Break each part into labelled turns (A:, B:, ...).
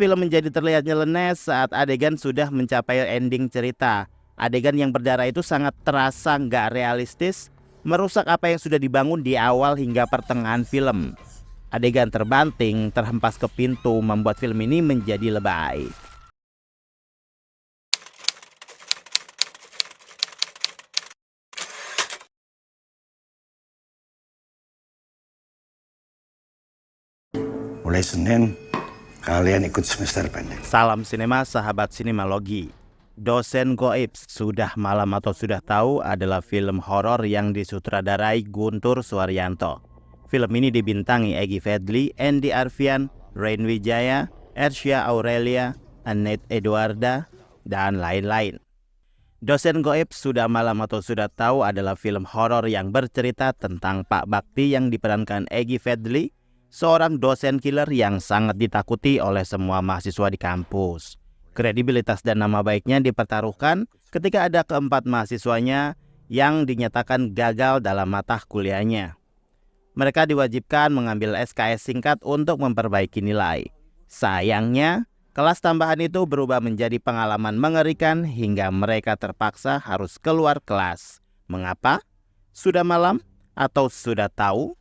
A: film menjadi terlihat nyeleneh saat adegan sudah mencapai ending cerita. Adegan yang berdarah itu sangat terasa nggak realistis, merusak apa yang sudah dibangun di awal hingga pertengahan film. Adegan terbanting, terhempas ke pintu membuat film ini menjadi lebay.
B: Mulai Senin, kalian ikut semester pendek.
A: Salam sinema, sahabat sinemalogi. Dosen Goib, Sudah Malam atau Sudah Tahu adalah film horor yang disutradarai Guntur Suaryanto. Film ini dibintangi Egy Fedli, Andy Arfian, Rain Wijaya, Ersya Aurelia, Annette Edwarda, dan lain-lain. Dosen Goib, Sudah Malam atau Sudah Tahu adalah film horor yang bercerita tentang Pak Bakti yang diperankan Egy Fedli, seorang dosen killer yang sangat ditakuti oleh semua mahasiswa di kampus. Kredibilitas dan nama baiknya dipertaruhkan ketika ada keempat mahasiswanya yang dinyatakan gagal dalam mata kuliahnya. Mereka diwajibkan mengambil SKS singkat untuk memperbaiki nilai. Sayangnya, kelas tambahan itu berubah menjadi pengalaman mengerikan hingga mereka terpaksa harus keluar kelas. Mengapa? Sudah malam atau sudah tahu?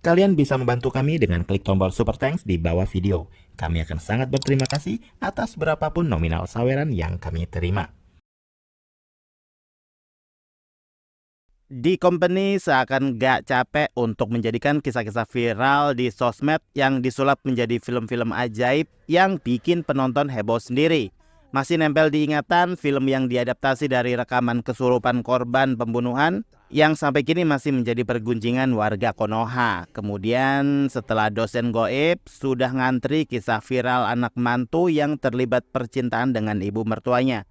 A: Kalian bisa membantu kami dengan klik tombol Super Thanks di bawah video. Kami akan sangat berterima kasih atas berapapun nominal saweran yang kami terima. Di company seakan gak capek untuk menjadikan kisah-kisah viral di sosmed yang disulap menjadi film-film ajaib yang bikin penonton heboh sendiri. Masih nempel diingatan film yang diadaptasi dari rekaman kesurupan korban pembunuhan yang sampai kini masih menjadi pergunjingan warga Konoha. Kemudian setelah Dosen Goib, sudah ngantri kisah viral anak mantu yang terlibat percintaan dengan ibu mertuanya.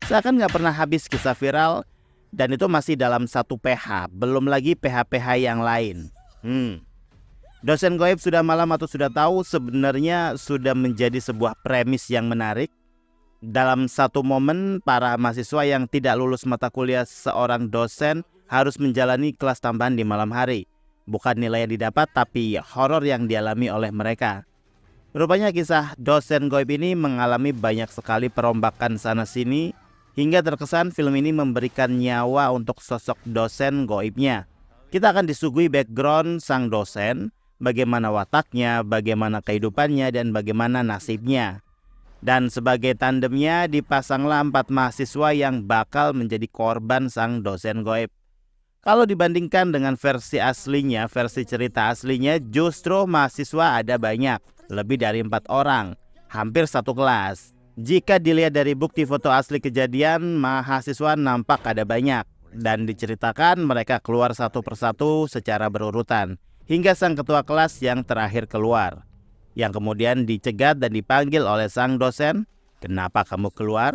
A: Seakan gak pernah habis kisah viral, dan itu masih dalam satu PH, belum lagi PH-PH yang lain. Dosen Goib, Sudah Malam atau Sudah Tahu sebenarnya sudah menjadi sebuah premis yang menarik. Dalam satu momen, para mahasiswa yang tidak lulus mata kuliah seorang dosen harus menjalani kelas tambahan di malam hari. Bukan nilai yang didapat, tapi horor yang dialami oleh mereka. Rupanya kisah Dosen Goib ini mengalami banyak sekali perombakan sana-sini, hingga terkesan film ini memberikan nyawa untuk sosok dosen goibnya. Kita akan disuguhi background sang dosen, bagaimana wataknya, bagaimana kehidupannya, dan bagaimana nasibnya. Dan sebagai tandemnya dipasanglah 4 mahasiswa yang bakal menjadi korban sang dosen goib. Kalau dibandingkan dengan versi aslinya, versi cerita aslinya, justru mahasiswa ada banyak, lebih dari 4 orang, hampir satu kelas. Jika dilihat dari bukti foto asli kejadian, mahasiswa nampak ada banyak, dan diceritakan mereka keluar satu persatu secara berurutan, hingga sang ketua kelas yang terakhir keluar, yang kemudian dicegat dan dipanggil oleh sang dosen. "Kenapa kamu keluar?"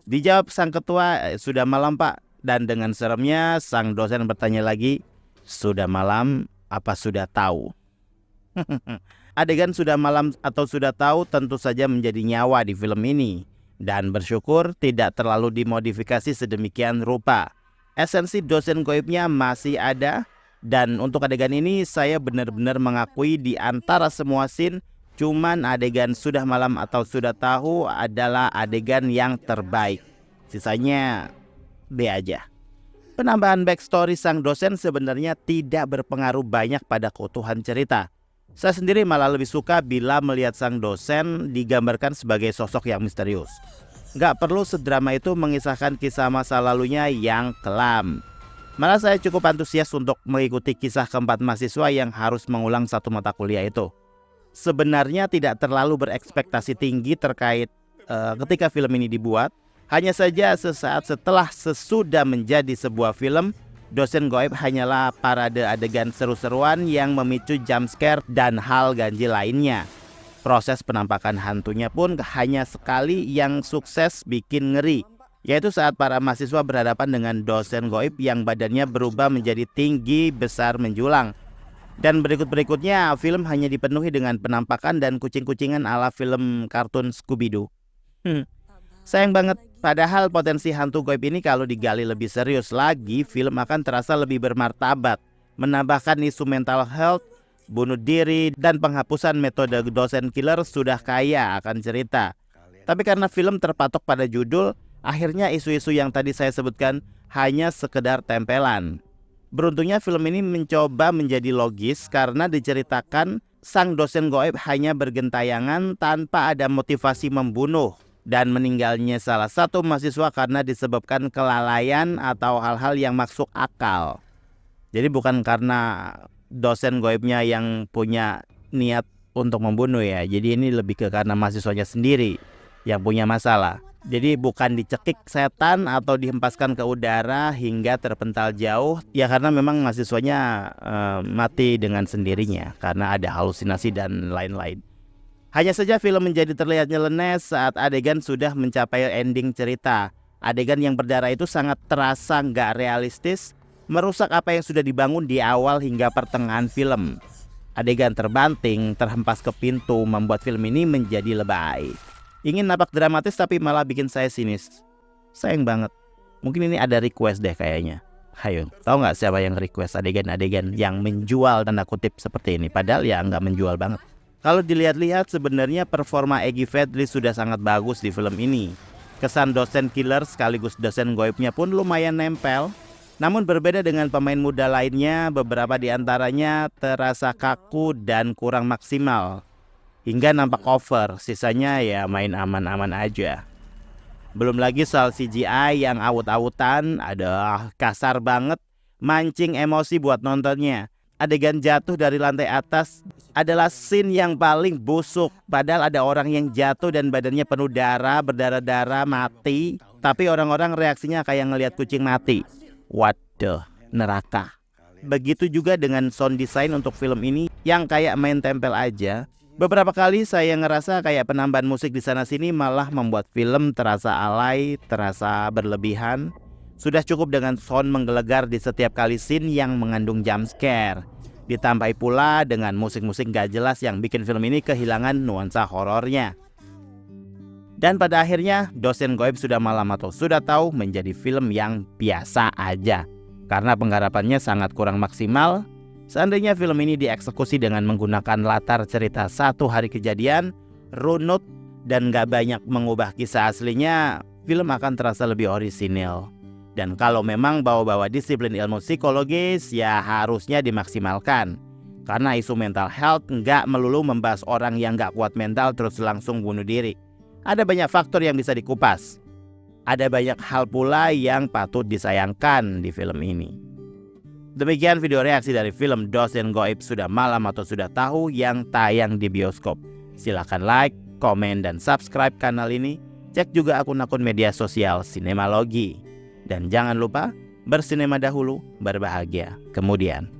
A: Dijawab sang ketua, "Sudah malam pak." Dan dengan seremnya sang dosen bertanya lagi, "Sudah malam apa sudah tahu?" Adegan Sudah Malam atau Sudah Tahu tentu saja menjadi nyawa di film ini, dan bersyukur tidak terlalu dimodifikasi sedemikian rupa. Esensi dosen goibnya masih ada, dan untuk adegan ini saya benar-benar mengakui di antara semua scene, cuman adegan Sudah Malam atau Sudah Tahu adalah adegan yang terbaik. Sisanya B aja. Penambahan backstory sang dosen sebenarnya tidak berpengaruh banyak pada keutuhan cerita. Saya sendiri malah lebih suka bila melihat sang dosen digambarkan sebagai sosok yang misterius. Gak perlu sedrama itu mengisahkan kisah masa lalunya yang kelam. Malah saya cukup antusias untuk mengikuti kisah keempat mahasiswa yang harus mengulang satu mata kuliah itu. Sebenarnya tidak terlalu berekspektasi tinggi terkait ketika film ini dibuat. Hanya saja sesaat setelah sesudah menjadi sebuah film, Dosen Goib hanyalah parade adegan seru-seruan yang memicu jump scare dan hal ganjil lainnya. Proses penampakan hantunya pun hanya sekali yang sukses bikin ngeri, yaitu saat para mahasiswa berhadapan dengan dosen goib yang badannya berubah menjadi tinggi, besar, menjulang. Dan berikut-berikutnya film hanya dipenuhi dengan penampakan dan kucing-kucingan ala film kartun Scooby-Doo. Sayang banget, padahal potensi hantu goib ini kalau digali lebih serius lagi, film akan terasa lebih bermartabat, menambahkan isu mental health, bunuh diri, dan penghapusan metode dosen killer sudah kaya akan cerita. Tapi karena film terpatok pada judul, akhirnya isu-isu yang tadi saya sebutkan hanya sekedar tempelan. Beruntungnya film ini mencoba menjadi logis karena diceritakan sang dosen goib hanya bergentayangan tanpa ada motivasi membunuh, dan meninggalnya salah satu mahasiswa karena disebabkan kelalaian atau hal-hal yang masuk akal. Jadi bukan karena dosen goibnya yang punya niat untuk membunuh ya. Jadi ini lebih ke karena mahasiswanya sendiri yang punya masalah. Jadi bukan dicekik setan atau dihempaskan ke udara hingga terpental jauh. Ya karena memang mahasiswanya mati dengan sendirinya karena ada halusinasi dan lain-lain. Hanya saja film menjadi terlihat nyeleneh saat adegan sudah mencapai ending cerita. Adegan yang berdarah itu sangat terasa nggak realistis, merusak apa yang sudah dibangun di awal hingga pertengahan film. Adegan terbanting, terhempas ke pintu membuat film ini menjadi lebay. Ingin nampak dramatis tapi malah bikin saya sinis. Sayang banget. Mungkin ini ada request deh kayaknya. Hayo, tahu nggak siapa yang request adegan-adegan yang menjual tanda kutip seperti ini? Padahal ya nggak menjual banget. Kalau dilihat-lihat sebenarnya performa Egy Fedri sudah sangat bagus di film ini. Kesan dosen killer sekaligus dosen goibnya pun lumayan nempel. Namun berbeda dengan pemain muda lainnya, beberapa di antaranya terasa kaku dan kurang maksimal. Hingga nampak over, sisanya ya main aman-aman aja. Belum lagi soal CGI yang awut-awutan, ada kasar banget, mancing emosi buat nontonnya. Adegan jatuh dari lantai atas adalah scene yang paling busuk. Padahal ada orang yang jatuh dan badannya penuh darah, berdarah-darah, mati. Tapi orang-orang reaksinya kayak ngelihat kucing mati. Waduh, neraka. Begitu juga dengan sound design untuk film ini yang kayak main tempel aja. Beberapa kali saya ngerasa kayak penambahan musik di sana-sini malah membuat film terasa alay, terasa berlebihan. Sudah cukup dengan sound menggelegar di setiap kali scene yang mengandung jump scare. Ditambah pula dengan musik-musik gak jelas yang bikin film ini kehilangan nuansa horornya. Dan pada akhirnya dosen goib sudah malam atau sudah tahu menjadi film yang biasa aja. Karena penggarapannya sangat kurang maksimal. Seandainya film ini dieksekusi dengan menggunakan latar cerita satu hari kejadian, runut, dan gak banyak mengubah kisah aslinya, film akan terasa lebih orisinil. Dan kalau memang bawa-bawa disiplin ilmu psikologis, ya harusnya dimaksimalkan. Karena isu mental health nggak melulu membahas orang yang nggak kuat mental terus langsung bunuh diri. Ada banyak faktor yang bisa dikupas. Ada banyak hal pula yang patut disayangkan di film ini. Demikian video reaksi dari film Dosen Goib Sudah Malam Atau Sudah Tahu yang tayang di bioskop. Silahkan like, komen, dan subscribe kanal ini. Cek juga akun-akun media sosial Sinemalogi. Dan jangan lupa bersinema dahulu, berbahagia kemudian.